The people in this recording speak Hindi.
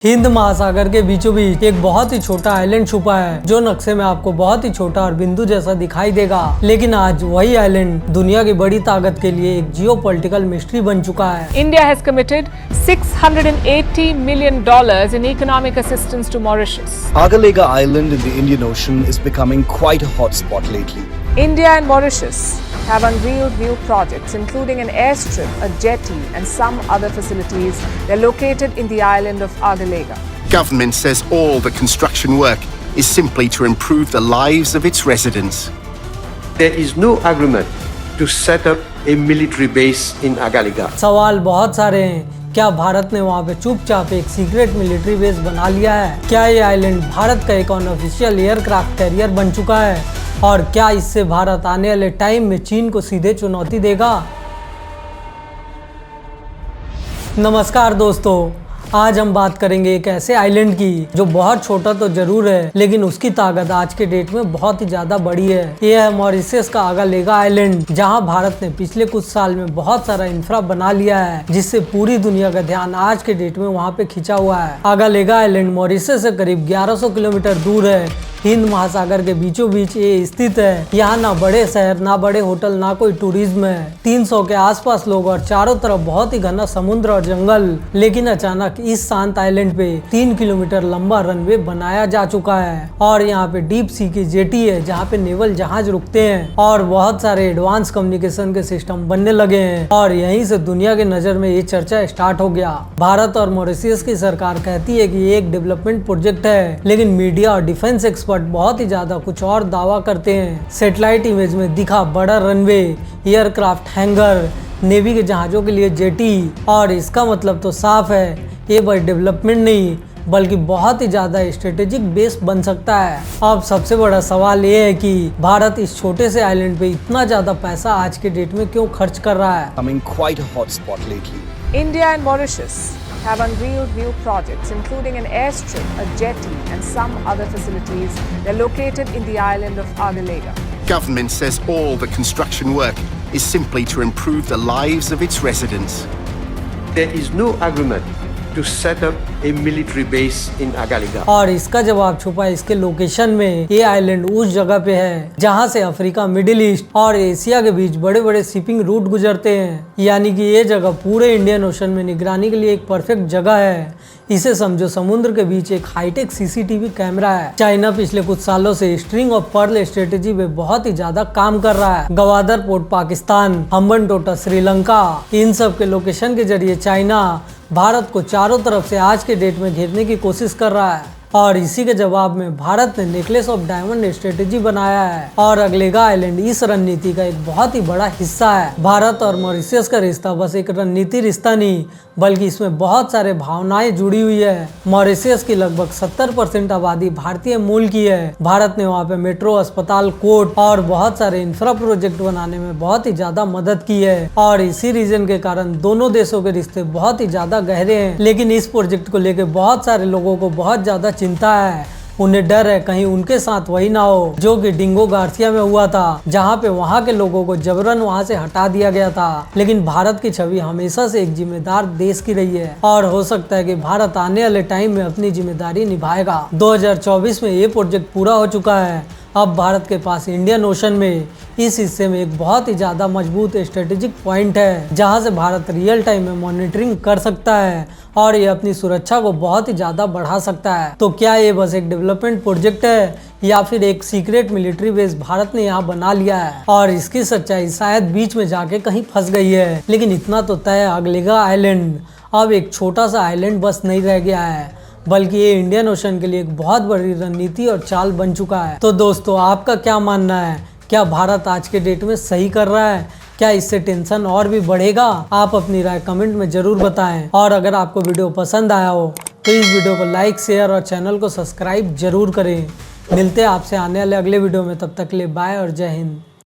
हिंद महासागर के बीचों बीच एक बहुत ही छोटा आइलैंड छुपा है जो नक्शे में आपको बहुत ही छोटा और बिंदु जैसा दिखाई देगा। लेकिन आज वही आइलैंड दुनिया की बड़ी ताकत के लिए एक जियोपॉलिटिकल मिस्ट्री बन चुका है। India has committed $680 million in economic assistance to Mauritius. Agalega Island in the Indian Ocean is becoming quite a hotspot lately. India and Mauritius have unveiled new projects, including an airstrip, a jetty, and some other facilities. They're located in the island of Agalega. Government says all the construction work is simply to improve the lives of its residents. There is no agreement to set up a military base in Agalega. सवाल बहुत सारे हैं। क्या भारत ने वहाँ पे चुपचाप एक सीक्रेट मिलिट्री बेस बना लिया है? क्या ये आइलैंड भारत का एक अनऑफिशियल एयरक्राफ्ट कैरियर बन चुका है? और क्या इससे भारत आने वाले टाइम में चीन को सीधे चुनौती देगा? नमस्कार दोस्तों, आज हम बात करेंगे एक ऐसे आइलैंड की जो बहुत छोटा तो जरूर है लेकिन उसकी ताकत आज के डेट में बहुत ही ज्यादा बड़ी है। यह है मॉरिशस का आगालेगा आइलैंड, जहां भारत ने पिछले कुछ साल में बहुत सारा इंफ्रा बना लिया है जिससे पूरी दुनिया का ध्यान आज के डेट में वहां पे खिंचा हुआ है। आगालेगा आइलैंड मॉरिशस से करीब 1100 किलोमीटर दूर है। हिंद महासागर के बीचों बीच ये स्थित है। यहाँ ना बड़े शहर, ना बड़े होटल, ना कोई टूरिज्म है। 300 के आसपास लोग और चारों तरफ बहुत ही घना समुद्र और जंगल। लेकिन अचानक इस शांत आइलैंड पे 3 किलोमीटर लंबा रनवे बनाया जा चुका है और यहाँ पे डीप सी की जेटी है जहाँ पे नेवल जहाज रुकते हैं और बहुत सारे एडवांस कम्युनिकेशन के सिस्टम बनने लगे हैं। और यहीं से दुनिया के नजर में ये चर्चा स्टार्ट हो गया। भारत और मॉरिशस की सरकार कहती है कि ये एक डेवलपमेंट प्रोजेक्ट है, लेकिन मीडिया और डिफेंस बट बहुत ही ज्यादा कुछ और दावा करते हैं। सैटेलाइट इमेज में दिखा बड़ा रनवे, एयरक्राफ्ट हैंगर, नेवी के जहाजों के लिए जेटी, और इसका मतलब तो साफ है ये बस डेवलपमेंट नहीं बल्कि बहुत ही ज्यादा स्ट्रेटेजिक बेस बन सकता है। अब सबसे बड़ा सवाल ये है कि भारत इस छोटे से आइलैंड पे इतना ज्यादा पैसा आज के डेट में क्यों खर्च कर रहा है? Becoming quite a hotspot lately. India and Mauritius have unveiled new projects, including an airstrip, a jetty, and some other facilities. They're located in the island of Agalega. Government says all the construction work is simply to improve the lives of its residents. There is no agreement to set up a military base in Agalega. और इसका जवाब छुपा इसके लोकेशन में। ये आइलैंड उस जगह पे है जहाँ से अफ्रीका, मिडिल ईस्ट और एशिया के बीच बड़े बड़े शिपिंग रूट गुजरते हैं। यानी कि ये जगह पूरे इंडियन ओशन में निगरानी के लिए एक परफेक्ट जगह है। इसे समझो समुद्र के बीच एक हाईटेक सीसीटीवी कैमरा है। चाइना पिछले कुछ सालों से स्ट्रिंग ऑफ पर्ल स्ट्रेटेजी पे बहुत ही ज्यादा काम कर रहा है। गवादर पोर्ट पाकिस्तान, हम्बनटोटा श्रीलंका, इन सब के लोकेशन के जरिए चाइना भारत को चारों तरफ से आज के डेट में घेरने की कोशिश कर रहा है। और इसी के जवाब में भारत ने नेकलेस ऑफ डायमंड स्ट्रेटेजी बनाया है और अगलेगा आइलैंड इस रणनीति का एक बहुत ही बड़ा हिस्सा है। भारत और मॉरिशस का रिश्ता बस एक रणनीति रिश्ता नहीं बल्कि इसमें बहुत सारे भावनाएं जुड़ी हुई है। मॉरिशस की लगभग 70% आबादी भारतीय मूल की है। भारत ने वहाँ पे मेट्रो, अस्पताल, कोर्ट और बहुत सारे इंफ्रा प्रोजेक्ट बनाने में बहुत ही ज्यादा मदद की है और इसी रीजन के कारण दोनों देशों के रिश्ते बहुत ही ज्यादा गहरे हैं। लेकिन इस प्रोजेक्ट को लेकर बहुत सारे लोगों को बहुत ज्यादा चिंता है। उन्हें डर है कहीं उनके साथ वही ना हो जो कि डिंगो गार्सिया में हुआ था, जहां पे वहां के लोगों को जबरन वहां से हटा दिया गया था। लेकिन भारत की छवि हमेशा से एक जिम्मेदार देश की रही है और हो सकता है कि भारत आने वाले टाइम में अपनी जिम्मेदारी निभाएगा। 2024 में ये प्रोजेक्ट पूरा हो चुका है। अब भारत के पास इंडियन ओशन में इस हिस्से में एक बहुत ही ज्यादा मजबूत स्ट्रेटेजिक पॉइंट है जहां से भारत रियल टाइम में मॉनिटरिंग कर सकता है और ये अपनी सुरक्षा को बहुत ही ज्यादा बढ़ा सकता है। तो क्या ये बस एक डेवलपमेंट प्रोजेक्ट है या फिर एक सीक्रेट मिलिट्री बेस भारत ने यहाँ बना लिया है और इसकी सच्चाई शायद बीच में जाके कहीं फंस गई है? लेकिन इतना तो तय है, अगलेगा आइलैंड अब एक छोटा सा आइलैंड बस नहीं रह गया है बल्कि ये इंडियन ओशन के लिए एक बहुत बड़ी रणनीति और चाल बन चुका है। तो दोस्तों, आपका क्या मानना है? क्या भारत आज के डेट में सही कर रहा है? क्या इससे टेंशन और भी बढ़ेगा? आप अपनी राय कमेंट में जरूर बताएं और अगर आपको वीडियो पसंद आया हो तो इस वीडियो को लाइक, शेयर और चैनल को सब्सक्राइब जरूर करें। मिलते हैं आपसे आने वाले अगले वीडियो में। तब तक के लिए बाय और जय हिंद।